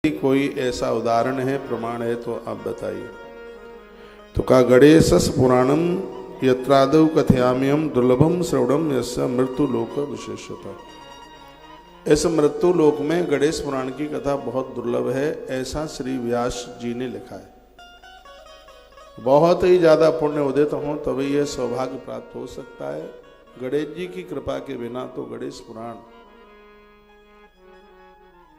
कोई ऐसा उदाहरण है, प्रमाण है तो आप बताइए। तो का गणेशस पुराणम यत्रादौ कथयाम्यहम् दुर्लभम श्रवणम यस्य मृत्यु लोक विशेषता। इस मृत्यु लोक में गणेश पुराण की कथा बहुत दुर्लभ है, ऐसा श्री व्यास जी ने लिखा है। बहुत ही ज्यादा पुण्य उदित हो तभी यह सौभाग्य प्राप्त हो सकता है। गणेश जी की कृपा के बिना तो गणेश पुराण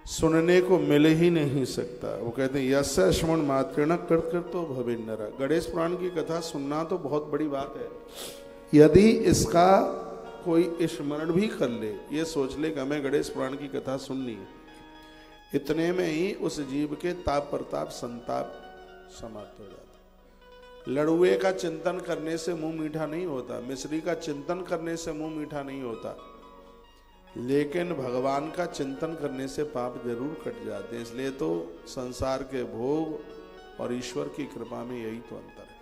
सुनने को मिल ही नहीं सकता। वो कहते हैं यस्य श्रवण मात्रेण कृतो भवेन्नर। गणेश पुराण की कथा सुनना तो बहुत बड़ी बात है। यदि इसका कोई स्मरण भी कर ले, ये सोच ले कि हमें गणेश पुराण की कथा सुननी है, इतने में ही उस जीव के ताप प्रताप संताप समाप्त हो जाता। लड़ुए का चिंतन करने से मुंह मीठा नहीं होता, मिश्री का चिंतन करने से मुंह मीठा नहीं होता, लेकिन भगवान का चिंतन करने से पाप जरूर कट जाते हैं। इसलिए तो संसार के भोग और ईश्वर की कृपा में यही तो अंतर है।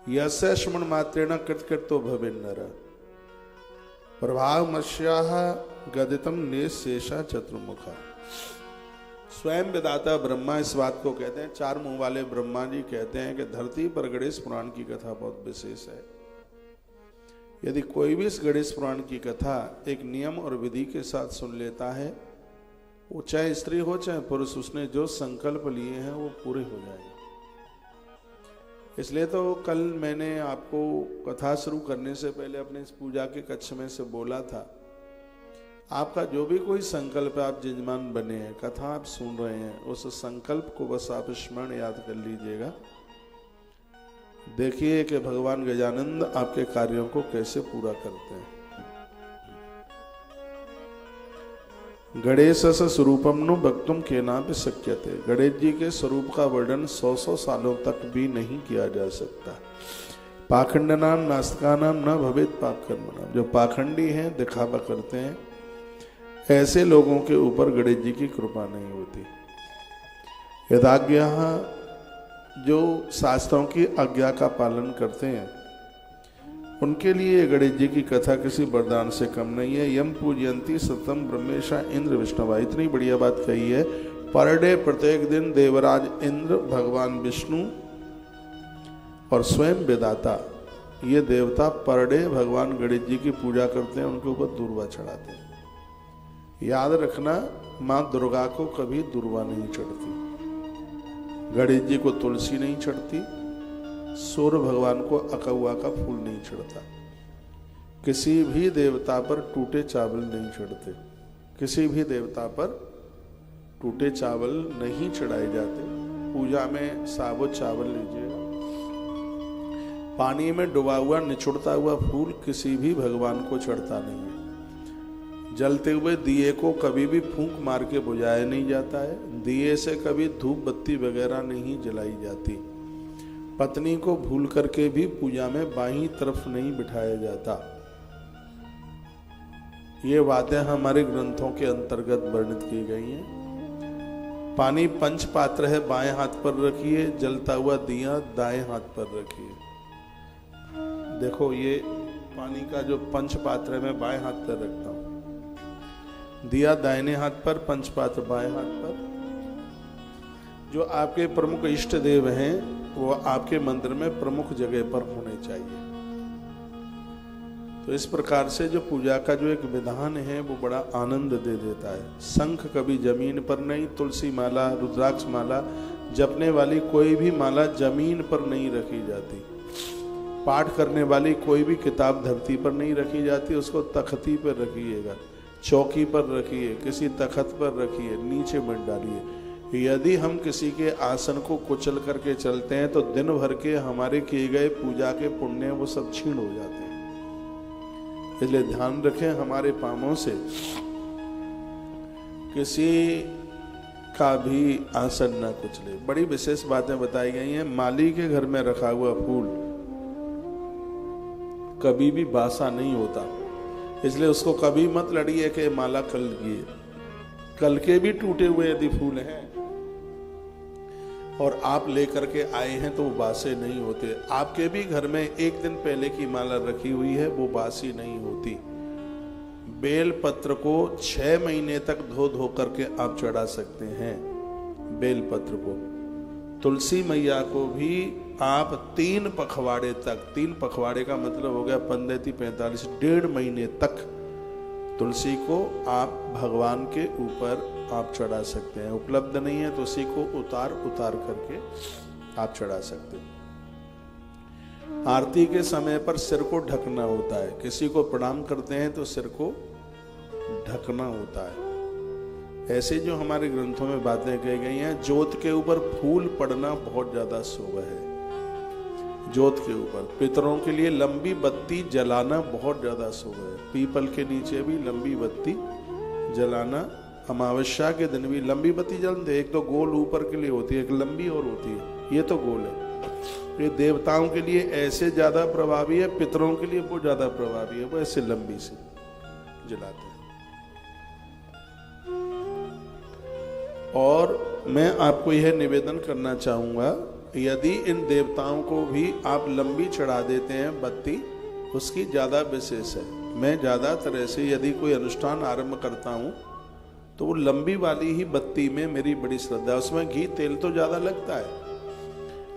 यस्य श्रवण मात्रेण कृतो भवेन्नर प्रभावमस्याः गदितं निःशेषः चतुर्मुखः। स्वयं विधाता ब्रह्मा इस बात को कहते हैं, चार मुंह वाले ब्रह्मा जी कहते हैं कि धरती पर गणेश पुराण की कथा बहुत विशेष है। यदि कोई भी इस गणेश पुराण की कथा एक नियम और विधि के साथ सुन लेता है, वो चाहे स्त्री हो चाहे पुरुष, उसने जो संकल्प लिए हैं वो पूरे हो जाएंगे। इसलिए तो कल मैंने आपको कथा शुरू करने से पहले अपने इस पूजा के कक्ष में से बोला था, आपका जो भी कोई संकल्प है, आप जजमान बने हैं, कथा आप सुन रहे हैं, उस संकल्प को बस आप स्मरण याद कर लीजिएगा। देखिए कि भगवान गजानंद आपके कार्यों को कैसे पूरा करते हैं। गणेश स्वरूपम नु वक्तुम केनापि शक्यते। गणेश जी के स्वरूप का वर्णन 100 सालों तक भी नहीं किया जा सकता। पाखंड नाम नास्तिका नाम न भवेत पाप कर्म नाम। जो पाखंडी हैं, दिखावा करते हैं, ऐसे लोगों के ऊपर गणेश जी की कृपा नहीं होती। यदाज्ञा, जो शास्त्रों की आज्ञा का पालन करते हैं, उनके लिए गणेश जी की कथा किसी वरदान से कम नहीं है। यम पूजयंती सतम ब्रह्मेशा इंद्र विष्णुवा। इतनी बढ़िया बात कही है। पर डे प्रत्येक दिन देवराज इंद्र, भगवान विष्णु और स्वयं विधाता, ये देवता पर डे भगवान गणेश जी की पूजा करते हैं, उनके ऊपर दूर्वा चढ़ाते हैं। याद रखना, माँ दुर्गा को कभी दूर्वा नहीं चढ़ती, गणेश जी को तुलसी नहीं चढ़ती, सूर्य भगवान को अकौआ का फूल नहीं चढ़ता, किसी भी देवता पर टूटे चावल नहीं चढ़ते, किसी भी देवता पर टूटे चावल नहीं चढ़ाए जाते। पूजा में साबुत चावल लीजिएगा। पानी में डुबा हुआ निचुड़ता हुआ फूल किसी भी भगवान को चढ़ता नहीं है। जलते हुए दिए को कभी भी फूंक मार के बुझाया नहीं जाता है। दिए से कभी धूप बत्ती वगैरह नहीं जलाई जाती। पत्नी को भूल करके भी पूजा में बाईं तरफ नहीं बिठाया जाता। ये बातें हमारे ग्रंथों के अंतर्गत वर्णित की गई हैं। पानी पंच पात्र है, बाएं हाथ पर रखिए। जलता हुआ दिया दाएं हाथ पर रखिए। देखो, ये पानी का जो पंच पात्र है, मैं बाएं हाथ पर रखता हूं, दिया दाहिने हाथ पर, पंच पात्र बाएं हाथ पर। जो आपके प्रमुख इष्ट देव हैं, वो आपके मंदिर में प्रमुख जगह पर होने चाहिए। तो इस प्रकार से जो पूजा का जो एक विधान है, वो बड़ा आनंद दे देता है। शंख कभी जमीन पर नहीं, तुलसी माला, रुद्राक्ष माला जपने वाली कोई भी माला जमीन पर नहीं रखी जाती। पाठ करने वाली कोई भी किताब धरती पर नहीं रखी जाती, उसको तख्ती पर रखिएगा, चौकी पर रखिए, किसी तख्त पर रखिए, नीचे मत डालिए। यदि हम किसी के आसन को कुचल करके चलते हैं तो दिन भर के हमारे किए गए पूजा के पुण्य वो सब छीण हो जाते हैं। इसलिए ध्यान रखें, हमारे पांवों से किसी का भी आसन न कुचले। बड़ी विशेष बातें बताई गई हैं। माली के घर में रखा हुआ फूल कभी भी बासा नहीं होता, इसलिए उसको कभी मत लड़िए कि माला कल की है। कल के भी टूटे हुए यदि फूल हैं और आप लेकर के आए हैं तो वो बासे नहीं होते। आपके भी घर में एक दिन पहले की माला रखी हुई है, वो बासी नहीं होती। बेल पत्र को 6 महीने तक धो धो करके आप चढ़ा सकते हैं। बेल पत्र को, तुलसी मैया को भी आप 3 पखवाड़े तक, 3 पखवाड़े का मतलब हो गया 15-45, 1.5 महीने तक तुलसी को आप भगवान के ऊपर आप चढ़ा सकते हैं। उपलब्ध नहीं है तो उसी को उतार करके आप चढ़ा सकते हैं। आरती के समय पर सिर को ढकना होता है। किसी को प्रणाम करते हैं तो सिर को ढकना होता है। ऐसे जो हमारे ग्रंथों में बातें कही गई हैं, जोत के ऊपर फूल पड़ना बहुत ज्यादा शुभ है। जोत के ऊपर पितरों के लिए लंबी बत्ती जलाना बहुत ज्यादा शुभ है। पीपल के नीचे भी लंबी बत्ती जलाना, अमावस्या के दिन भी लंबी बत्ती जलते। एक तो गोल ऊपर के लिए होती है, एक लंबी और होती है, ये तो गोल है। ये देवताओं के लिए ऐसे ज्यादा प्रभावी है, पितरों के लिए वो ज्यादा प्रभावी है, वो ऐसे लंबी सी जलाते हैं। और मैं आपको यह निवेदन करना चाहूंगा, यदि इन देवताओं को भी आप लंबी चढ़ा देते हैं बत्ती, उसकी ज्यादा विशेष है। मैं ज्यादातर ऐसे यदि कोई अनुष्ठान आरंभ करता हूं तो वो लंबी वाली ही बत्ती में मेरी बड़ी श्रद्धा है। उसमें घी तेल तो ज्यादा लगता है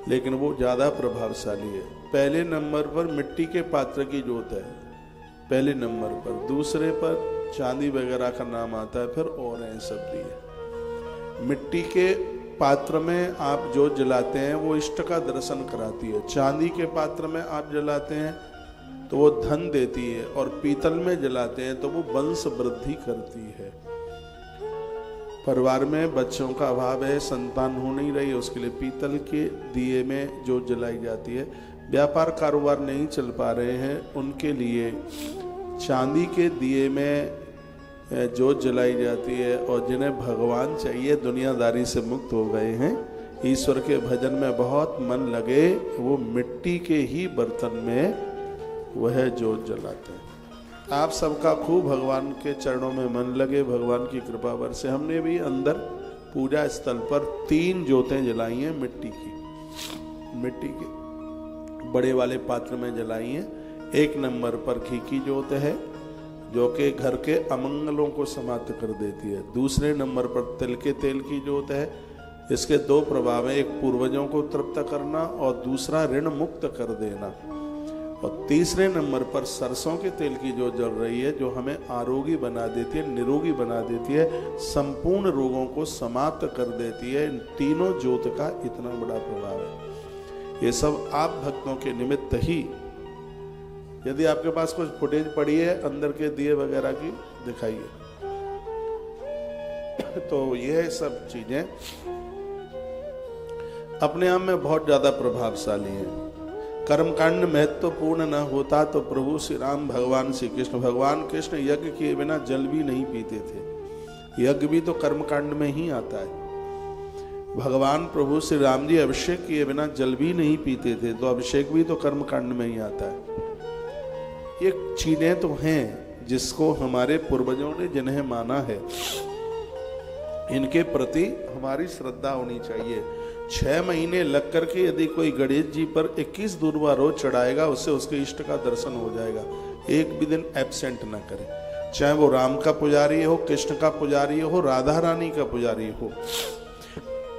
लेकिन वो ज्यादा प्रभावशाली है। पहले नंबर पर मिट्टी के पात्र की जोत है, पहले नंबर पर। दूसरे पर चांदी वगैरह का नाम आता है, फिर और हैं सब दिए। मिट्टी के पात्र में आप जोत जलाते हैं वो इष्ट का दर्शन कराती है। चांदी के पात्र में आप जलाते हैं तो वो धन देती है, और पीतल में जलाते हैं तो वो वंश वृद्धि करती है। परिवार में बच्चों का अभाव है, संतान हो नहीं रही है, उसके लिए पीतल के दिए में जोत जलाई जाती है। व्यापार कारोबार नहीं चल पा रहे हैं, उनके लिए चांदी के दिए में जोत जलाई जाती है। और जिन्हें भगवान चाहिए, दुनियादारी से मुक्त हो गए हैं, ईश्वर के भजन में बहुत मन लगे, वो मिट्टी के ही बर्तन में वह जोत जलाते हैं। आप सबका खूब भगवान के चरणों में मन लगे, भगवान की कृपा बरसे। हमने भी अंदर पूजा स्थल पर 3 जोतें जलाई हैं मिट्टी के बड़े वाले पात्र में जलाई हैं। 1 नंबर पर घी की जोत है जो कि घर के अमंगलों को समाप्त कर देती है। दूसरे नंबर पर तिल के तेल की जोत है। इसके 2 प्रभाव हैं, एक पूर्वजों को तृप्त करना और दूसरा ऋण मुक्त कर देना। और तीसरे नंबर पर सरसों के तेल की जो जल रही है, जो हमें आरोगी बना देती है, निरोगी बना देती है, संपूर्ण रोगों को समाप्त कर देती है। इन तीनों ज्योत का इतना बड़ा प्रभाव है। ये सब आप भक्तों के निमित्त ही, यदि आपके पास कुछ फुटेज पड़ी है अंदर के दिए वगैरह की, दिखाइए। तो ये सब चीजें अपने आप में बहुत ज्यादा प्रभावशाली हैं। कर्मकांड महत्वपूर्ण न होता तो प्रभु श्री राम भगवान श्री कृष्ण, भगवान कृष्ण यज्ञ किए बिना जल भी नहीं पीते थे। यज्ञ भी तो कर्मकांड में ही आता है। भगवान प्रभु श्री राम जी अभिषेक किए बिना जल भी नहीं पीते थे, तो अभिषेक भी तो कर्मकांड में ही आता है। ये चीजें तो हैं जिसको हमारे पूर्वजों ने जिन्हें माना है, इनके प्रति हमारी श्रद्धा होनी चाहिए। 6 महीने लग करके यदि कोई गणेश जी पर 21 दूर्वा रोज चढ़ाएगा, उससे उसके इष्ट का दर्शन हो जाएगा। एक भी दिन एब्सेंट ना करे, चाहे वो राम का पुजारी हो, कृष्ण का पुजारी हो, राधा रानी का पुजारी हो।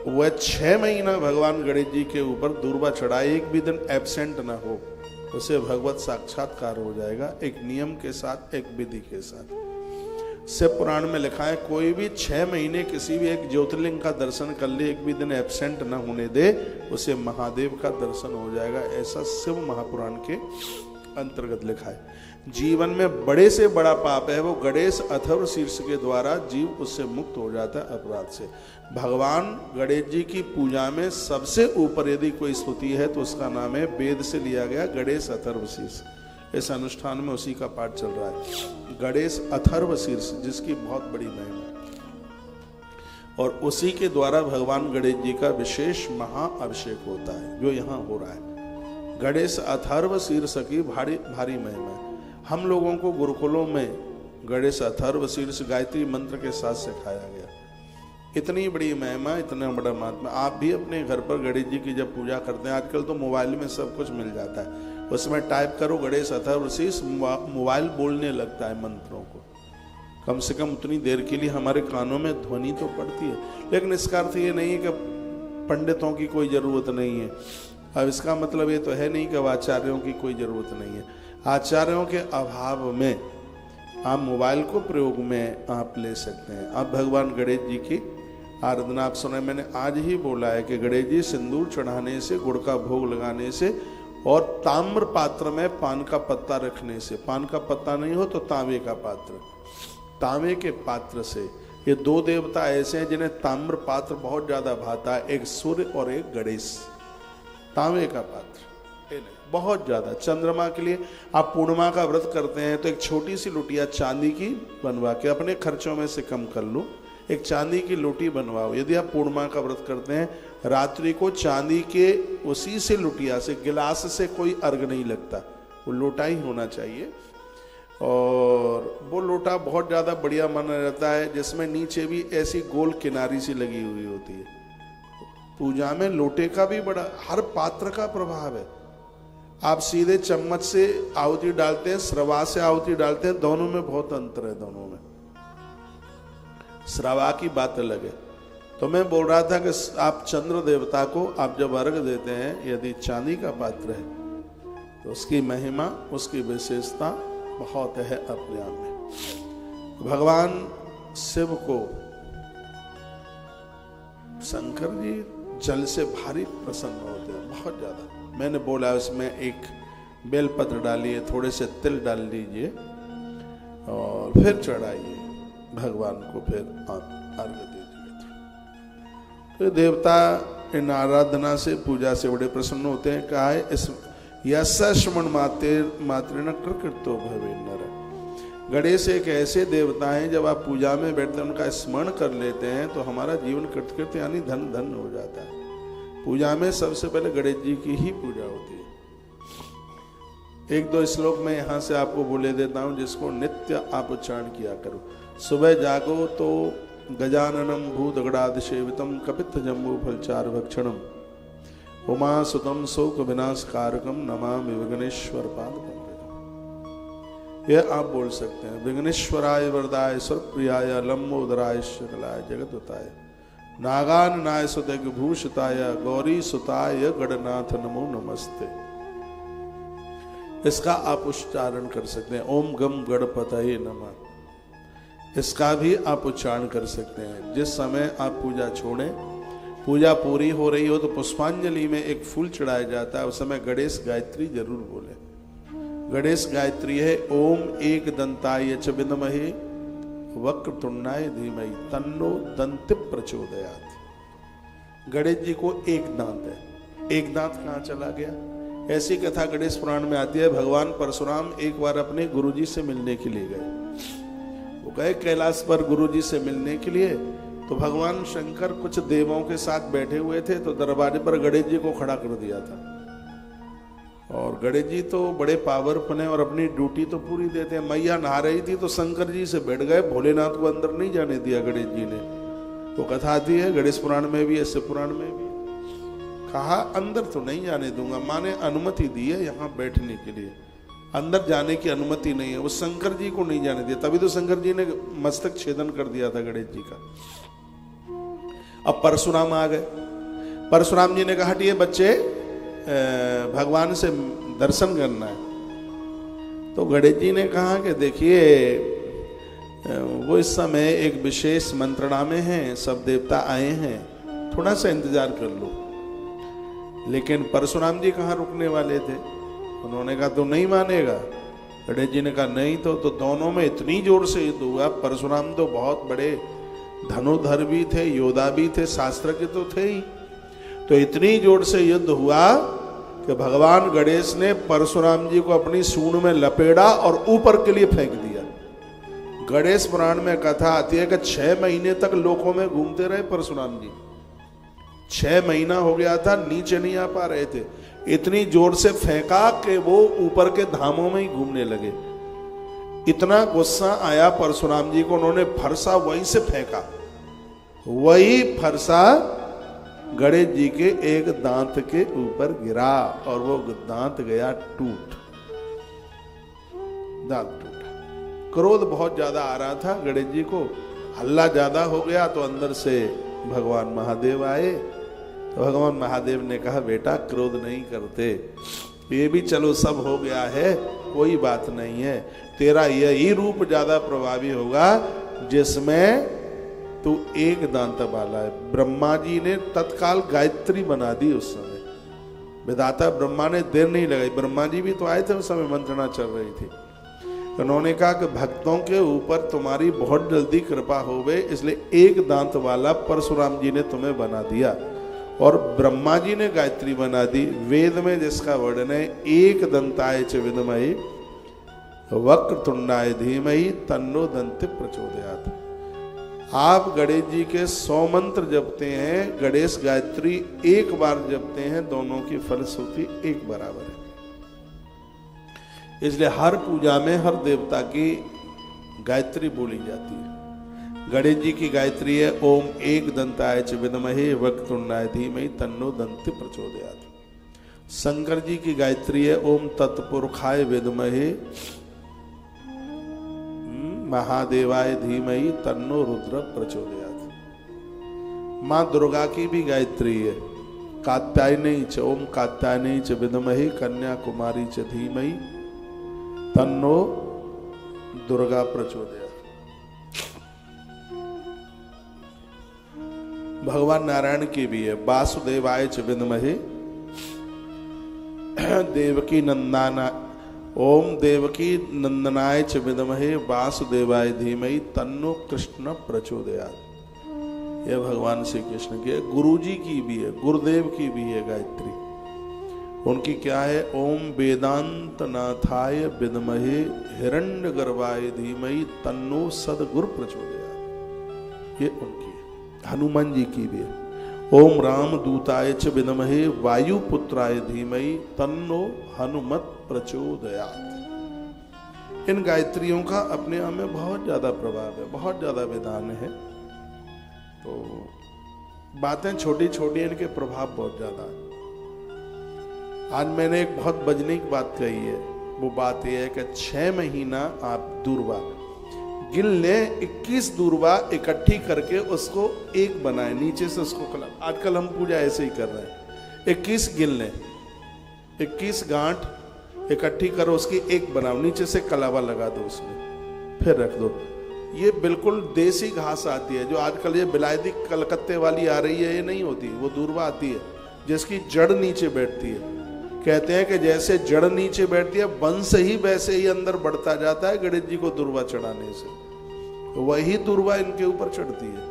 वह 6 महीना भगवान गणेश जी के ऊपर दूर्वा चढ़ाए, एक भी दिन एब्सेंट ना हो, उसे भगवत साक्षात्कार हो जाएगा। एक नियम के साथ, एक विधि के साथ। शिव पुराण में लिखा है, कोई भी 6 महीने किसी भी एक ज्योतिर्लिंग का दर्शन कर ले, एक भी दिन एब्सेंट न होने दे, उसे महादेव का दर्शन हो जाएगा। ऐसा शिव महापुराण के अंतर्गत लिखा है। जीवन में बड़े से बड़ा पाप है वो गणेश अथर्व शीर्ष के द्वारा जीव उससे मुक्त हो जाता है अपराध से। भगवान गणेश जी की पूजा में सबसे ऊपर यदि कोई स्तुति है तो उसका नाम है, वेद से लिया गया, गणेश अथर्व शीर्ष। इस अनुष्ठान में उसी का पाठ चल रहा है, गणेश अथर्व शीर्ष, जिसकी बहुत बड़ी महिमा है। और उसी के द्वारा भगवान गणेश जी का विशेष महाअभिषेक होता है, जो यहाँ हो रहा है। गणेश अथर्व शीर्ष की भारी भारी महिमा है। हम लोगों को गुरुकुलों में गणेश अथर्व शीर्ष गायत्री मंत्र के साथ सिखाया गया। इतनी बड़ी महिमा, इतना बड़ा महात्मा। आप भी अपने घर पर गणेश जी की जब पूजा करते हैं, आजकल तो मोबाइल में सब कुछ मिल जाता है, उसमें टाइप करो गणेश अथर्व शीर्ष, मोबाइल बोलने लगता है मंत्रों को। कम से कम उतनी देर के लिए हमारे कानों में ध्वनि तो पड़ती है। लेकिन इसका अर्थ ये नहीं है कि पंडितों की कोई ज़रूरत नहीं है। अब इसका मतलब ये तो है नहीं कि आचार्यों की कोई ज़रूरत नहीं है। आचार्यों के अभाव में आप मोबाइल को प्रयोग में आप ले सकते हैं। आप भगवान गणेश जी की आराधना आप सुने, मैंने आज ही बोला है कि गणेश जी सिंदूर चढ़ाने से, गुड़ का भोग लगाने से और ताम्र पात्र में पान का पत्ता रखने से, पान का पत्ता नहीं हो तो तांबे का पात्र, तांबे के पात्र से, ये दो देवता ऐसे हैं जिन्हें ताम्र पात्र बहुत ज्यादा भाता है, एक सूर्य और एक गणेश। तांबे का पात्र बहुत ज्यादा। चंद्रमा के लिए आप पूर्णिमा का व्रत करते हैं तो एक छोटी सी लुटिया चांदी की बनवा के, अपने खर्चों में से कम कर लो, एक चांदी की लोटी बनवाओ। यदि आप पूर्णिमा का व्रत करते हैं, रात्रि को चांदी के उसी से लुटिया से, गिलास से कोई अर्घ नहीं लगता, वो लोटा ही होना चाहिए। और वो लोटा बहुत ज़्यादा बढ़िया माना जाता है, जिसमें नीचे भी ऐसी गोल किनारी सी लगी हुई होती है। पूजा में लोटे का भी बड़ा, हर पात्र का प्रभाव है। आप सीधे चम्मच से आहुति डालते हैं, श्रवा से आहुति डालते हैं, दोनों में बहुत अंतर है। दोनों में श्रवा की बात अलग है। तो मैं बोल रहा था कि आप चंद्र देवता को आप जब अर्घ देते हैं, यदि चांदी का पात्र है तो उसकी महिमा, उसकी विशेषता बहुत है अपने आप में। भगवान शिव को शंकर जी जल से भारी प्रसन्न होते हैं, बहुत ज्यादा। मैंने बोला उसमें एक बेलपत्र डालिए, थोड़े से तिल डाल लीजिए और फिर चढ़ाइए भगवान को, फिर आप अर्घ दीजिए। तो देवता इन आराधना से, पूजा से बड़े प्रसन्न होते हैं। कहा है इस यशमण मातृन कृतो भवे नर। गणेश एक ऐसे देवता हैं, जब आप पूजा में बैठते हैं, उनका स्मरण कर लेते हैं तो हमारा जीवन कृतकृत यानी धन धन हो जाता है। पूजा में सबसे पहले गणेश जी की ही पूजा होती है। एक दो श्लोक में यहाँ से आपको बोले देता हूँ, जिसको नित्य आप उच्चारण किया करो। सुबह जागो तो गजाननम भूतगणादि सेवितम कपित्थ जम्बू फलचार भक्षणम उमा सुतम शोक विनाश कारकम नमामि विघ्नेश्वर पाद पंकजम। यह आप बोल सकते हैं। विघ्नेश्वराय वरदाय सर्वप्रियाय लंबोदराय शकलाय जगदुताय नागान नाय सुते भूषिताय गौरी सुताय गणनाथ नमो नमस्ते। इसका आप उच्चारण कर सकते हैं। ओम गम गणपतये नमः, इसका भी आप उच्चारण कर सकते हैं। जिस समय आप पूजा छोड़ें, पूजा पूरी हो रही हो तो पुष्पांजलि में एक फूल चढ़ाया जाता है, उस समय गणेश गायत्री जरूर बोले। गणेश गायत्री है ओम एक दंताय च विद्महे वक्रतुंडाय धीमहि तन्नो दंति प्रचोदयात्। गणेश जी को एक दांत है। एक दांत कहाँ चला गया? ऐसी कथा गणेश पुराण में आती है। भगवान परशुराम एक बार अपने गुरुजी से मिलने के लिए गए। वो गए कैलाश पर गुरुजी से मिलने के लिए, तो भगवान शंकर कुछ देवों के साथ बैठे हुए थे, तो दरवाजे पर गणेश जी को खड़ा कर दिया था। और गणेश जी तो बड़े पावरफुल हैं और अपनी ड्यूटी तो पूरी देते हैं। मैया नहा रही थी तो शंकर जी से बैठ गए, भोलेनाथ को अंदर नहीं जाने दिया गणेश जी ने। वो कथा आती है गणेश पुराण में भी, शिव पुराण में भी। कहा अंदर तो नहीं जाने दूंगा, माँ ने अनुमति दी है यहाँ बैठने के लिए, अंदर जाने की अनुमति नहीं है। वो शंकर जी को नहीं जाने दिया, तभी तो शंकर जी ने मस्तक छेदन कर दिया था गणेश जी का। अब परशुराम आ गए। परशुराम जी ने कहा हटिए बच्चे, भगवान से दर्शन करना है। तो गणेश जी ने कहा कि देखिए वो इस समय एक विशेष मंत्रणा में हैं, सब देवता आए हैं, थोड़ा सा इंतजार कर लो। लेकिन परशुराम जी कहाँ रुकने वाले थे? उन्होंने कहा तो नहीं मानेगा। गणेश जी ने कहा नहीं तो दोनों में इतनी जोर से युद्ध हुआ। परशुराम तो बहुत बड़े धनुधर भी थे, योद्धा भी थे, शास्त्र के तो थे ही। तो इतनी जोर से युद्ध हुआ कि भगवान गणेश ने परशुराम जी को अपनी सूंड में लपेटा और ऊपर के लिए फेंक दिया। गणेश पुराण में कथा आती है कि 6 महीने तक लोकों में घूमते रहे परशुराम जी। 6 महीना हो गया था, नीचे नहीं आ पा रहे थे। इतनी जोर से फेंका कि वो ऊपर के धामों में ही घूमने लगे। इतना गुस्सा आया परशुराम जी को, उन्होंने फरसा वहीं से फेंका। वही फरसा गणेश जी के एक दांत के ऊपर गिरा और वो दांत गया टूट, दांत टूटा। क्रोध बहुत ज्यादा आ रहा था गणेश जी को, हल्ला ज्यादा हो गया तो अंदर से भगवान महादेव आए। तो भगवान महादेव ने कहा बेटा क्रोध नहीं करते, ये भी चलो सब हो गया है, कोई बात नहीं है, तेरा यही रूप ज्यादा प्रभावी होगा जिसमें तू एक दांत वाला है। ब्रह्मा जी ने तत्काल गायत्री बना दी उस समय, विधाता ब्रह्मा ने देर नहीं लगाई। ब्रह्मा जी भी तो आए थे उस समय, मंत्रणा चल रही थी। उन्होंने कहा कि भक्तों के ऊपर तुम्हारी बहुत जल्दी कृपा हो गई, इसलिए एक दांत वाला परशुराम जी ने तुम्हें बना दिया और ब्रह्मा जी ने गायत्री बना दी। वेद में जिसका वर्णन है एक दंताय च विद्महे वक्रतुंडाय धीमहि तन्नो दंति प्रचोदयात्। आप गणेश जी के 100 मंत्र जपते हैं, गणेश गायत्री एक बार जपते हैं, दोनों की फलश्रुति एक बराबर है। इसलिए हर पूजा में हर देवता की गायत्री बोली जाती है। गणेश जी की गायत्री है ओम एक दंताय च विद्महे वक्रतुंडाय धीमहि तन्नो दंति प्रचोदयात्। शंकर जी की गायत्री है ओम तत्पुरुषाय विद्महे महादेवाय धीमहि तन्नो रुद्र प्रचोदयात्। माँ दुर्गा की भी गायत्री है कात्यायनी च ओम कात्यायनी च विद्महे कन्याकुमारी च धीमहि तन्नो दुर्गा प्रचोदयात्। भगवान नारायण की भी है वासुदेवाय च विद्महे देवकी नंदना ओम देवकी नंदनाय च विद्महे वासुदेवाय धीमहि तन्नो कृष्ण प्रचोदयात्। यह भगवान श्री कृष्ण की है। गुरु जी की भी है, गुरुदेव की भी है गायत्री। उनकी क्या है ओम वेदांत नाथाय विद्महे हिरण्यगर्भाय धीमहि तन्नो सद्गुरु प्रचोदयात्। ये उनकी है। हनुमान जी की भी है ओम राम दूताय च विद्महे वायुपुत्राय धीमहि तन्नो हनुमत प्रचोदयात्। इन गायत्रियों का अपने आप में बहुत ज्यादा प्रभाव है, बहुत ज्यादा विधान है। तो बातें छोटी छोटी, इनके प्रभाव बहुत ज्यादा है। आज मैंने एक बहुत वजनिक बात कही है, वो बात यह है कि 6 महीना आप दूर्वा गिल लें, 21 दूर्वा इकट्ठी करके उसको एक बनाए, नीचे से उसको कलम। आजकल हम पूजा ऐसे ही कर रहे हैं। 21 गिल लें, 21 गांठ इकट्ठी करो, उसकी एक बनाओ, नीचे से कलावा लगा दो उसमें, फिर रख दो। ये बिल्कुल देसी घास आती है, जो आजकल ये बिलायती कलकत्ते वाली आ रही है, ये नहीं होती। वो दूर्वा आती है जिसकी जड़ नीचे बैठती है। कहते हैं कि जैसे जड़ नीचे बैठती है, वंश ही वैसे ही अंदर बढ़ता जाता है गणेश जी को दूर्वा चढ़ाने से। वही दूर्वा इनके ऊपर चढ़ती है।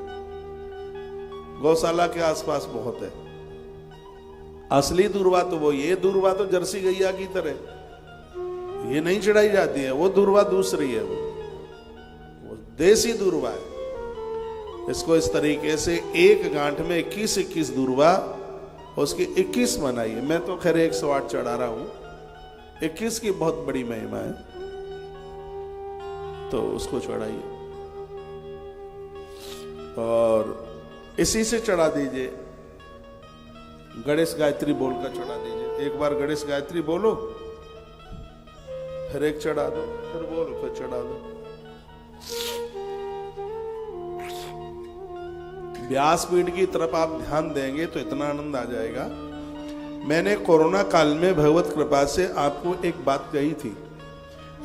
गौशाला के आसपास बहुत है। असली दूर्वा तो वो, ये दूर्वा तो जर्सी गैया की तरह ये नहीं चढ़ाई जाती है, वो दूर्वा दूसरी है, वो देसी दूर्वा है। इसको इस तरीके से एक गांठ में 21 दूर्वा, उसकी 21 बनाइए। मैं तो खैर 108 चढ़ा रहा हूं, 21 की बहुत बड़ी महिमा है, तो उसको चढ़ाइए और इसी से चढ़ा दीजिए। गणेश गायत्री बोलकर चढ़ा दीजिए। एक बार गणेश गायत्री बोलो, फिर एक चढ़ा दो, फिर बोलो, फिर चढ़ा दो। व्यासपीठ की तरफ आप ध्यान देंगे तो इतना आनंद आ जाएगा। मैंने कोरोना काल में भगवत कृपा से आपको एक बात कही थी,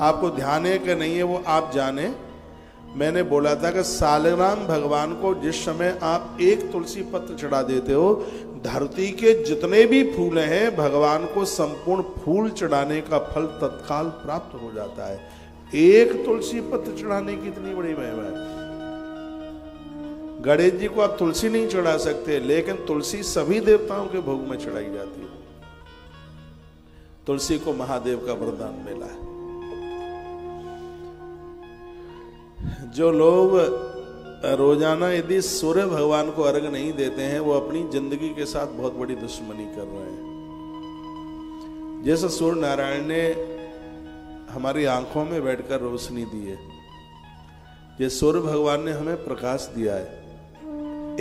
आपको ध्यान है कि नहीं है वो आप जाने। मैंने बोला था कि सालग्राम भगवान को जिस समय आप एक तुलसी पत्र चढ़ा देते हो, धरती के जितने भी फूल हैं भगवान को संपूर्ण फूल चढ़ाने का फल तत्काल प्राप्त हो जाता है। एक तुलसी पत्र चढ़ाने की इतनी बड़ी महिमा है। गणेश जी को आप तुलसी नहीं चढ़ा सकते, लेकिन तुलसी सभी देवताओं के भोग में चढ़ाई जाती है। तुलसी को महादेव का वरदान मिला है। जो लोग रोजाना यदि सूर्य भगवान को अर्घ नहीं देते हैं, वो अपनी जिंदगी के साथ बहुत बड़ी दुश्मनी कर रहे हैं। जैसे सूर्य नारायण ने हमारी आंखों में बैठकर रोशनी दी है, ये सूर्य भगवान ने हमें प्रकाश दिया है।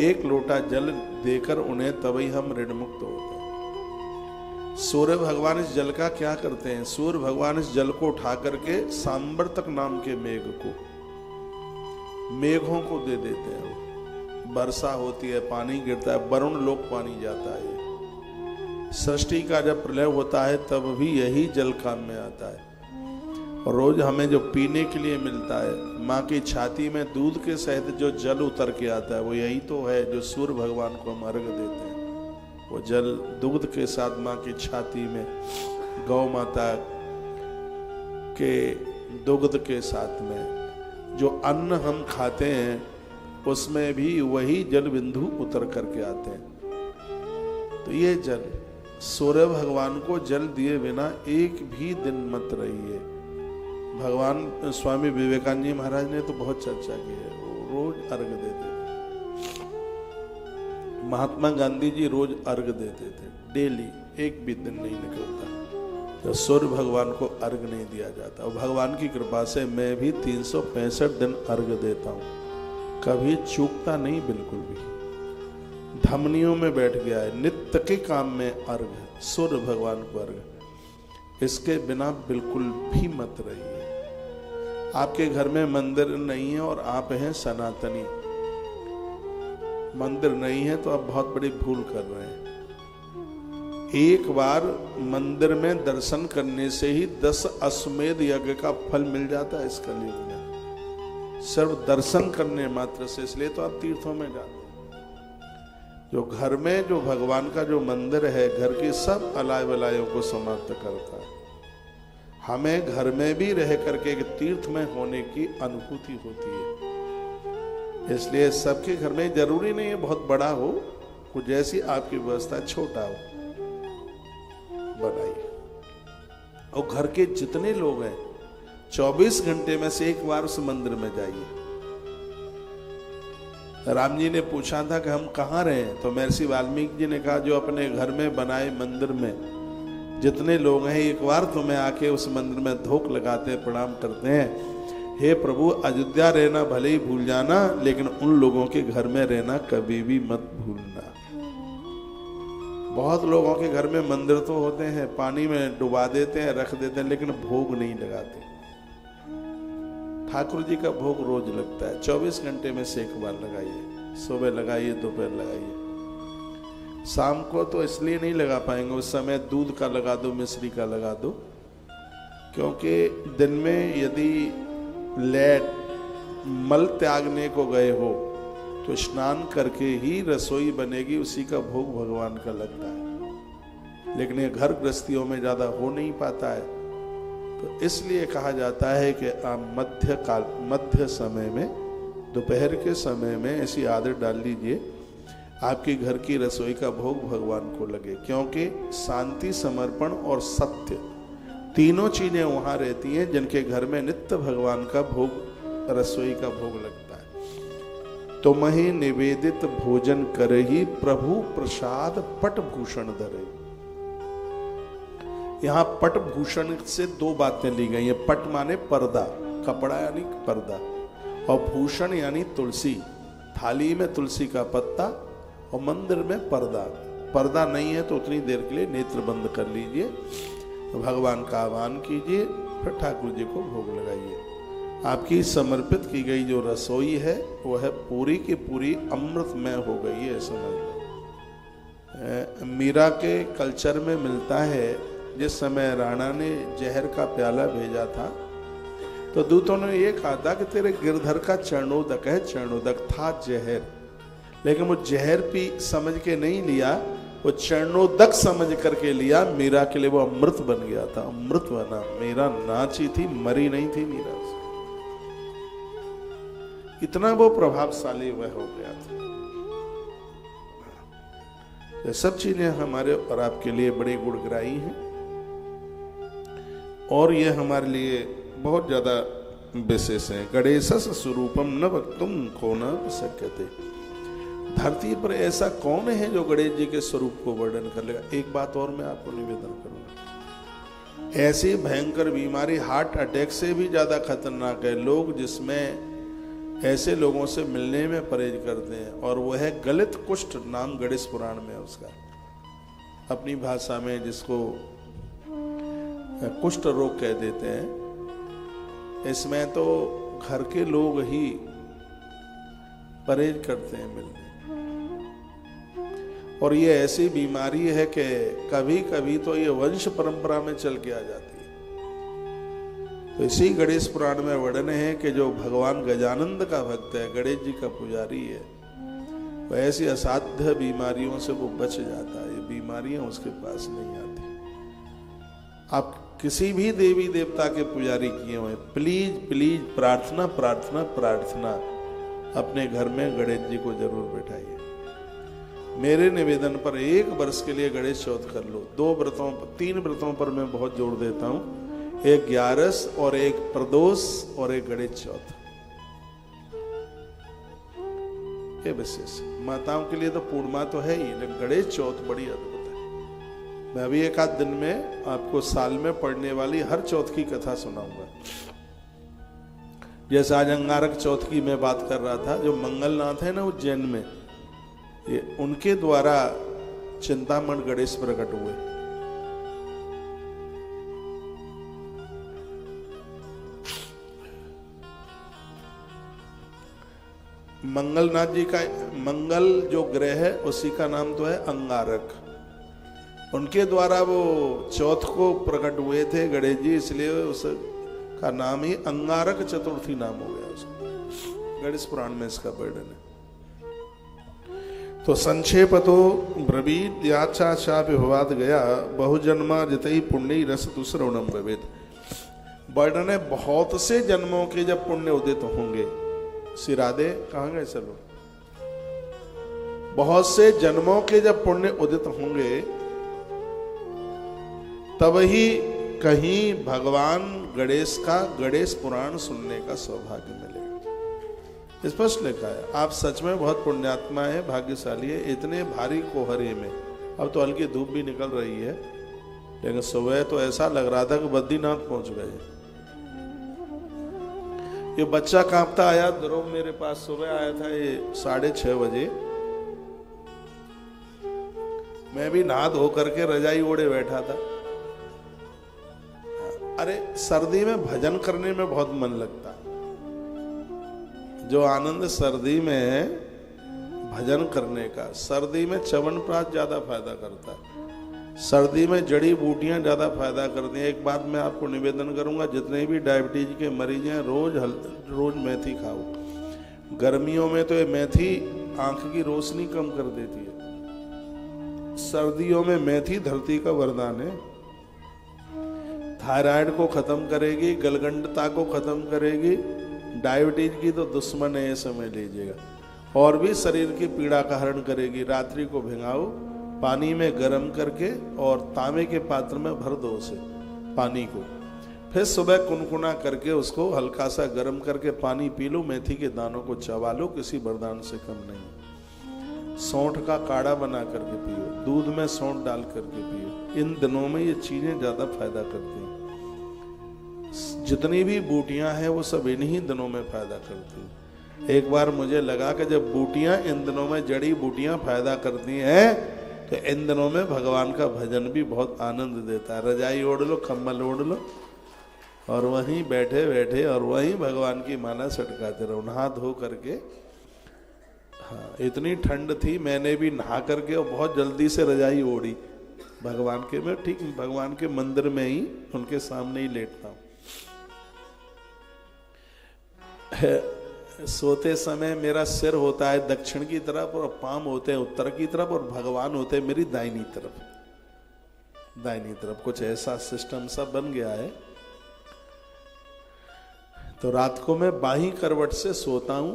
एक लोटा जल देकर उन्हें तभी हम ऋण मुक्त होते हैं। सूर्य भगवान इस जल का क्या करते हैं? सूर्य भगवान इस जल को उठा करके सांबर्तक नाम के मेघों को दे देते हैं। वर्षा होती है, पानी गिरता है, वरुण लोक पानी जाता है। सृष्टि का जब प्रलय होता है तब भी यही जल काम में आता है। और रोज हमें जो पीने के लिए मिलता है, माँ की छाती में दूध के सहित जो जल उतर के आता है, वो यही तो है जो सूर्य भगवान को हम अर्घ देते हैं। वो जल दूध के साथ माँ की छाती में गौ माता के दुग्ध के साथ में जो अन्न हम खाते हैं, उसमें भी वही जल बिंदु उतर करके आते हैं। तो ये जल, सूर्य भगवान को जल दिए बिना एक भी दिन मत रहिए। भगवान स्वामी विवेकानंद जी महाराज ने तो बहुत चर्चा की है, वो रोज अर्घ देते थे। महात्मा गांधी जी रोज अर्घ देते थे, डेली, एक भी दिन नहीं निकलता तो सूर्य भगवान को अर्घ नहीं दिया जाता। और भगवान की कृपा से मैं भी 365 दिन अर्घ देता हूँ, कभी चूकता नहीं, बिल्कुल भी। धमनियों में बैठ गया है, नित्य के काम में अर्घ, सूर्य भगवान को अर्घ, इसके बिना बिल्कुल भी मत रहिए। आपके घर में मंदिर नहीं है और आप हैं सनातनी, मंदिर नहीं है तो आप बहुत बड़ी भूल कर रहे हैं। एक बार मंदिर में दर्शन करने से ही 10 अश्वमेध यज्ञ का फल मिल जाता है इस कलयुग में, सिर्फ दर्शन करने मात्र से। इसलिए तो आप तीर्थों में जाते हैं। जो घर में जो भगवान का जो मंदिर है, घर की सब अलाय वलायों को समाप्त करता है। हमें घर में भी रह करके एक तीर्थ में होने की अनुभूति होती है। इसलिए सबके घर में जरूरी नहीं है बहुत बड़ा हो, कुछ जैसी आपकी व्यवस्था छोटा हो बनाइए। और घर के जितने लोग हैं 24 घंटे में से एक बार उस मंदिर में जाइए। राम जी ने पूछा था कि हम कहाँ रहे, तो महर्षि वाल्मीकि जी ने कहा जो अपने घर में बनाए मंदिर में जितने लोग हैं, एक बार तुम्हें आके उस मंदिर में धोख लगाते हैं, प्रणाम करते हैं, हे प्रभु अयोध्या रहना भले ही भूल जाना, लेकिन उन लोगों के घर में रहना कभी भी मत भूलना। बहुत लोगों के घर में मंदिर तो होते हैं, पानी में डुबा देते हैं, रख देते हैं, लेकिन भोग नहीं लगाते। ठाकुर जी का भोग रोज लगता है, 24 घंटे में से एक बार लगाइए, सुबह लगाइए, दोपहर लगाइए। शाम को तो इसलिए नहीं लगा पाएंगे, उस समय दूध का लगा दो, मिश्री का लगा दो, क्योंकि दिन में यदि लेट मल त्यागने को गए हो तो स्नान करके ही रसोई बनेगी, उसी का भोग भगवान का लगता है। लेकिन ये घर गृहस्थियों में ज्यादा हो नहीं पाता है, तो इसलिए कहा जाता है कि आप मध्य समय में, दोपहर के समय में ऐसी आदत डाल लीजिए, आपके घर की रसोई का भोग भगवान को लगे। क्योंकि शांति, समर्पण और सत्य तीनों चीजें वहां रहती हैं जिनके घर में नित्य भगवान का भोग, रसोई का भोग लगता है। तो मही निवेदित भोजन करही, प्रभु प्रसाद पट भूषण धरे। यहां पट भूषण से दो बातें ली गई हैं। पट माने पर्दा, कपड़ा यानी पर्दा, और भूषण यानी तुलसी। थाली में तुलसी का पत्ता और मंदिर में पर्दा। पर्दा नहीं है तो उतनी देर के लिए नेत्र बंद कर लीजिए, भगवान का आह्वान कीजिए, फिर ठाकुर जी को भोग लगाइए। आपकी समर्पित की गई जो रसोई है वो है पूरी की पूरी अमृतमय हो गई है, समझ लो। मीरा के कल्चर में मिलता है, जिस समय राणा ने जहर का प्याला भेजा था तो दूतों ने ये कहा था कि तेरे गिरधर का चरणोदक है, चरणोदक था जहर, लेकिन वो जहर पी समझ के नहीं लिया, वो चरणोदक समझ करके लिया। मीरा के लिए वो अमृत बन गया था, अमृत बना। मीरा नाची थी, मरी नहीं थी मीरा, इतना वो प्रभावशाली वह हो गया था। ये सब चीजें हमारे और आपके लिए बड़ी गुणग्राही हैं, और ये हमारे लिए बहुत ज्यादा विशेष है। गणेशस स्वरूपम न वक्तुम को न शक्यते। धरती पर ऐसा कौन है जो गणेश जी के स्वरूप को वर्णन कर लेगा। एक बात और मैं आपको निवेदन करूंगा, ऐसी भयंकर बीमारी हार्ट अटैक से भी ज्यादा खतरनाक है लोग जिसमें ऐसे लोगों से मिलने में परहेज करते हैं, और वह है गलित कुष्ठ, नाम गणेश पुराण में उसका। अपनी भाषा में जिसको कुष्ठ रोग कह देते हैं, इसमें तो घर के लोग ही परहेज करते हैं मिलने। और ये ऐसी बीमारी है कि कभी कभी तो ये वंश परंपरा में चल के आ जाती है। तो इसी गणेश पुराण में वर्णन है कि जो भगवान गजानंद का भक्त है, गणेश जी का पुजारी है, वो ऐसी असाध्य बीमारियों से वो बच जाता है। ये बीमारियां उसके पास नहीं आती। आप किसी भी देवी देवता के पुजारी किए हुए, प्लीज प्लीज प्रार्थना प्रार्थना प्रार्थना अपने घर में गणेश जी को जरूर बैठाइए। मेरे निवेदन पर 1 वर्ष के लिए गणेश चौथ कर लो। 2 व्रतों पर, 3 व्रतों पर मैं बहुत जोर देता हूं, एक 11 और एक प्रदोष और एक गणेश चौथ। ये विशेष माताओं के लिए तो पूर्णिमा तो है ही, लेकिन गणेश चौथ बड़ी अद्भुत है। मैं अभी 1 आध दिन में आपको साल में पढ़ने वाली हर चौथ की कथा सुनाऊंगा। जैसे आज अंगारक चौथ की मैं बात कर रहा था, जो मंगलनाथ है ना उज्जैन में, ये उनके द्वारा चिंतामण गणेश प्रकट हुए। मंगलनाथ जी का, मंगल जो ग्रह है उसी का नाम तो है अंगारक। उनके द्वारा वो चौथ को प्रकट हुए थे गणेश जी, इसलिए उसका नाम ही अंगारक चतुर्थी नाम हो गया उसका। गणेश पुराण में इसका वर्णन है। तो संक्षेप तो ब्रवीत याचा विवाद गया बहुजन्मा जितई पुण्य रस दुसरवणम भवेत। वर्णन है बहुत से जन्मों के जब पुण्य उदित होंगे। श्री राधे कहाँ गए चलो। बहुत से जन्मों के जब पुण्य उदित होंगे तब ही कहीं भगवान गणेश का गणेश पुराण सुनने का सौभाग्य मिलेगा। स्पष्ट लिखा है। आप सच में बहुत पुण्यात्मा है, भाग्यशाली है। इतने भारी कोहरे में, अब तो हल्की धूप भी निकल रही है, लेकिन सुबह तो ऐसा लग रहा था कि बद्रीनाथ पहुंच गए। ये बच्चा कांपता आया ध्रुव मेरे पास, सुबह आया था ये 6:30 बजे। मैं भी नहा धो करके रजाई ओढ़े बैठा था। अरे सर्दी में भजन करने में बहुत मन लगता है। जो आनंद सर्दी में भजन करने का, सर्दी में च्यवनप्राश ज्यादा फायदा करता है, सर्दी में जड़ी बूटियां ज्यादा फायदा करती हैं। एक बात मैं आपको निवेदन करूंगा, जितने भी डायबिटीज के मरीज हैं रोज मेथी खाओ। गर्मियों में तो ये मेथी आंख की रोशनी कम कर देती है, सर्दियों में मेथी धरती का वरदान है। थायराइड को खत्म करेगी, गलगंडता को खत्म करेगी, डायबिटीज की तो दुश्मन है, ये समझ लीजिएगा। और भी शरीर की पीड़ा का हरण करेगी। रात्रि को भिंगाओ पानी में गर्म करके और तांबे के पात्र में भर दो उसे पानी को, फिर सुबह कुनकुना करके उसको हल्का सा गर्म करके पानी पी लो। मेथी के दानों को चबा लो, किसी वरदान से कम नहीं। सौंठ का काढ़ा बना करके पियो, दूध में सौंठ डाल करके पियो। इन दिनों में ये चीजें ज्यादा फायदा करती हैं। जितनी भी बूटियां हैं वो सब इन्हीं दिनों में फायदा करती हैं। एक बार मुझे लगा कि जब बूटियां इन दिनों में, जड़ी बूटियां फायदा करती हैं, तो इन दिनों में भगवान का भजन भी बहुत आनंद देता है। रजाई ओढ़ लो, कम्बल ओढ़ लो और वहीं बैठे बैठे और वहीं भगवान की माला सटकाते रहो, नहा धो करके। हाँ, इतनी ठंड थी, मैंने भी नहा करके और बहुत जल्दी से रजाई ओढ़ी भगवान के। मैं ठीक भगवान के मंदिर में ही उनके सामने ही लेटता हूँ। सोते समय मेरा सिर होता है दक्षिण की तरफ और पांव होते हैं उत्तर की तरफ और भगवान होते हैं मेरी दाहिनी तरफ। कुछ ऐसा सिस्टम सब बन गया है। तो रात को मैं बाहीं करवट से सोता हूं।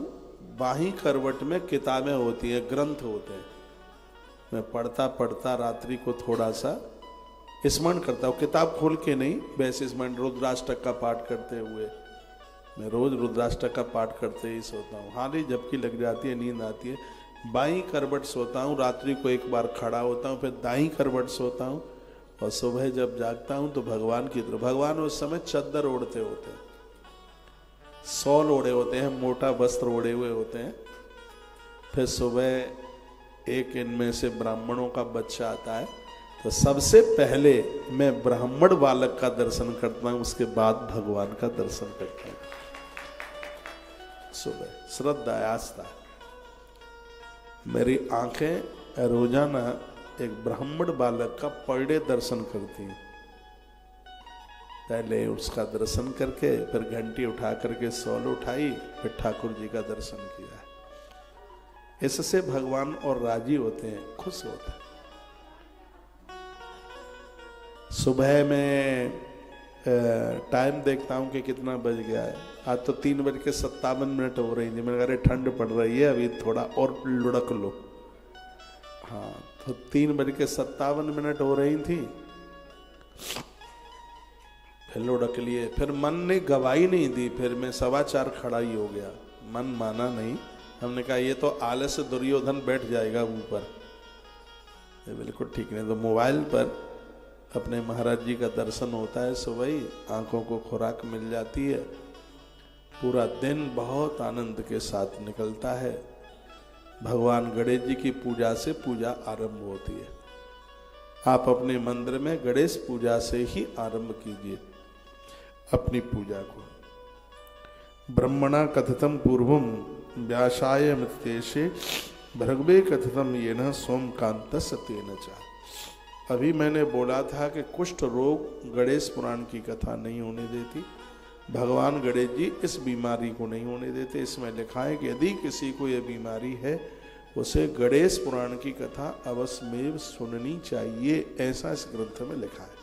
बाहीं करवट में किताबें होती है, ग्रंथ होते हैं। मैं पढ़ता रात्रि को थोड़ा सा स्मरण करता हूँ, किताब खोल के नहीं, वैसे स्मरण। रुद्राष्टक का पाठ करते हुए, मैं रोज रुद्राष्टक का पाठ करते ही सोता हूँ। हाँ, झपकी लग जाती है, नींद आती है। बाईं करवट सोता हूँ, रात्रि को एक बार खड़ा होता हूँ, फिर दाईं करवट सोता हूँ और सुबह जब जागता हूँ तो भगवान की तरफ। भगवान उस समय चद्दर ओढ़ते होते हैं, शॉल ओढ़े होते हैं, मोटा वस्त्र ओढ़े हुए होते हैं। फिर सुबह एक इनमें से ब्राह्मणों का बच्चा आता है तो सबसे पहले मैं ब्राह्मण बालक का दर्शन करता हूं, उसके बाद भगवान का दर्शन करता हूं। सुबह श्रद्धा आस्था, मेरी आंखें रोजाना एक ब्राह्मण बालक का पर डे दर्शन करती हैं। पहले उसका दर्शन करके फिर घंटी उठा करके सौल उठाई, फिर ठाकुर जी का दर्शन किया। इससे भगवान और राजी होते हैं, खुश होते हैं। सुबह में टाइम देखता हूं कि कितना बज गया है। आज तो 3:57 हो रही थी। मैंने कहा अरे ठंड पड़ रही है, अभी थोड़ा और लुढ़क लो। हाँ, तो 3:57 हो रही थी, फिर लुढ़क लिए। फिर मन ने गवाही नहीं दी, फिर मैं 4:15 खड़ा ही हो गया। मन माना नहीं। हमने कहा ये तो आलस दुर्योधन बैठ जाएगा ऊपर, ये बिल्कुल ठीक नहीं। तो मोबाइल पर अपने महाराज जी का दर्शन होता है सुबह ही, आंखों को खुराक मिल जाती है। पूरा दिन बहुत आनंद के साथ निकलता है। भगवान गणेश जी की पूजा से पूजा आरंभ होती है। आप अपने मंदिर में गणेश पूजा से ही आरंभ कीजिए अपनी पूजा को। ब्रह्मणा कथितम पूर्वम व्यासाय मृतेशे भृगवे कथितम येन सोमकांतस्य तेन च। अभी मैंने बोला था कि कुष्ठ रोग गणेश पुराण की कथा नहीं होने देती। भगवान गणेश जी इस बीमारी को नहीं होने देते। इसमें लिखा है कि यदि किसी को यह बीमारी है, उसे गणेश पुराण की कथा अवश्यमेव सुननी चाहिए, ऐसा इस ग्रंथ में लिखा है।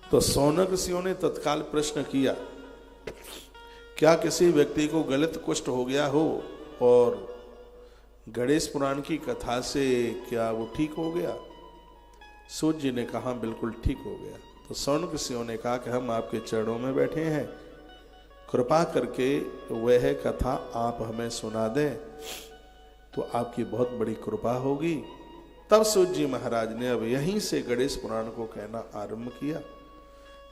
तो सौनक ऋषियों ने तत्काल प्रश्न किया, क्या किसी व्यक्ति को गलत कुष्ठ हो गया हो और गणेश पुराण की कथा से क्या वो ठीक हो गया? सूत जी ने कहा बिल्कुल ठीक हो गया। तो सौनक ऋषियों ने कहा कि हम आपके चरणों में बैठे हैं, कृपा करके वह कथा आप हमें सुना दें तो आपकी बहुत बड़ी कृपा होगी। तब सूत जी महाराज ने अब यहीं से गणेश पुराण को कहना आरंभ किया।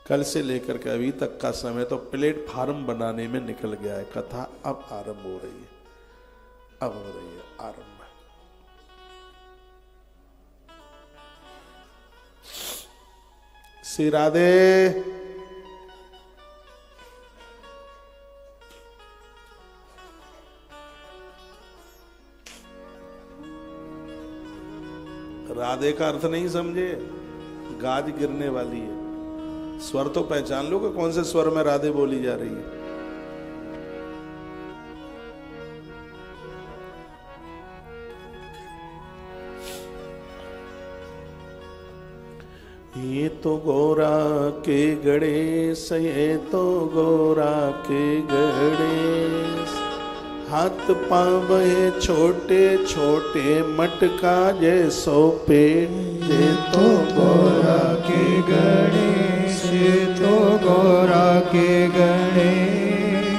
कल से लेकर के अभी तक का समय तो प्लेटफार्म बनाने में निकल गया है। कथा अब आरंभ हो रही है, अब हो रही है आरंभ। श्री राधे। राधे का अर्थ नहीं समझे, गाज गिरने वाली है। स्वर तो पहचान लो कि कौन से स्वर में राधे बोली जा रही है। ये तो गोरा के गणेश, ये तो गोरा के गणेश, हाथ पांव ये छोटे छोटे मटका जैसो पेट। ये तो गोरा के गणेश, ये तो गोरा के गणेश,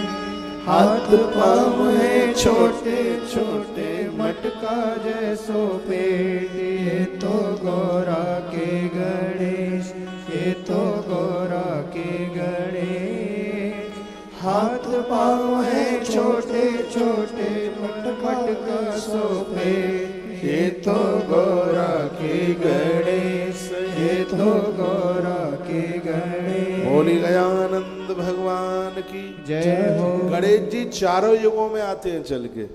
हाथ पांव है छोटे छोटे मटका जैसो पेट। ये तो गोरा के गणेश, ये तो गोरा के गणेश, हाथ पांव है छोटे छोटे मटका सो पेट। ये तो गोरा के गणेश, ये तो गोरा के गणेश। बोली गयानंद भगवान की जय हो। गणेश जी चारों युगों में आते हैं चल के।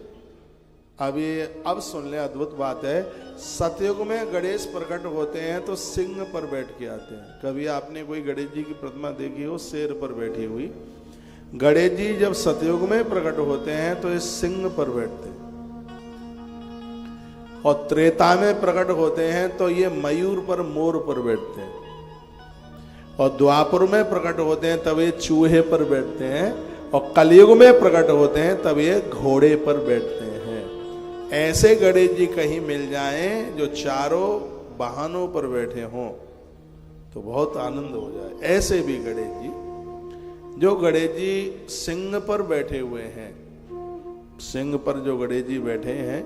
अब सुन ले, अद्भुत बात है। सतयुग में गणेश प्रकट होते हैं तो सिंह पर बैठ के आते हैं। कभी आपने कोई गणेश जी की प्रतिमा देखी हो शेर पर बैठी हुई? गणेश जी जब सतयुग में प्रकट होते हैं तो ये सिंह पर बैठते हैं, और त्रेता में प्रकट होते हैं तो ये मयूर पर, मोर पर बैठते हैं, और द्वापर में प्रकट होते हैं तब ये चूहे पर बैठते हैं, और कलयुग में प्रकट होते हैं तब ये घोड़े पर बैठते हैं। ऐसे गणेश जी कहीं मिल जाएं जो चारों वाहनों पर बैठे हों तो बहुत आनंद हो जाए। ऐसे भी गणेश जी, जो गणेश जी सिंह पर बैठे हुए हैं, सिंह पर जो गणेश जी बैठे हैं,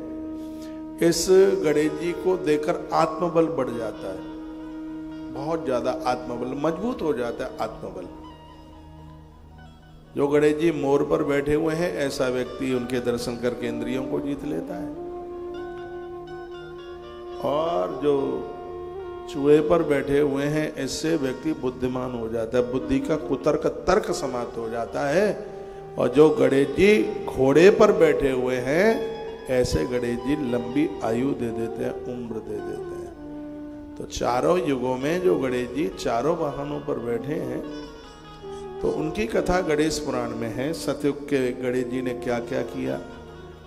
इस गणेश जी को देखकर आत्मबल बढ़ जाता है। बहुत ज्यादा आत्मबल, मजबूत हो जाता है आत्मबल। जो गणेश जी मोर पर बैठे हुए हैं, ऐसा व्यक्ति उनके दर्शन करके इंद्रियों को जीत लेता है। और जो चूहे पर बैठे हुए हैं इससे व्यक्ति बुद्धिमान हो जाता है, बुद्धि का कुतर्क तर्क समाप्त हो जाता है। और जो गणेश जी घोड़े पर बैठे हुए हैं ऐसे गणेश जी लंबी आयु दे देते हैं, उम्र दे देते हैं। तो चारों युगों में जो गणेश जी चारों वाहनों पर बैठे हैं तो उनकी कथा गणेश पुराण में है। सतयुग के गणेश जी ने क्या क्या किया।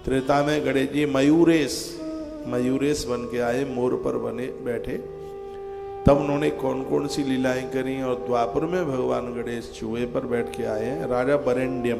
त्रेता में गणेश जी मयूरेश बन के आए, मोर पर बने बैठे, तब उन्होंने कौन कौन सी लीलाएं करी। और द्वापर में भगवान गणेश चूहे पर बैठ के आए हैं। राजा बरेंड्यम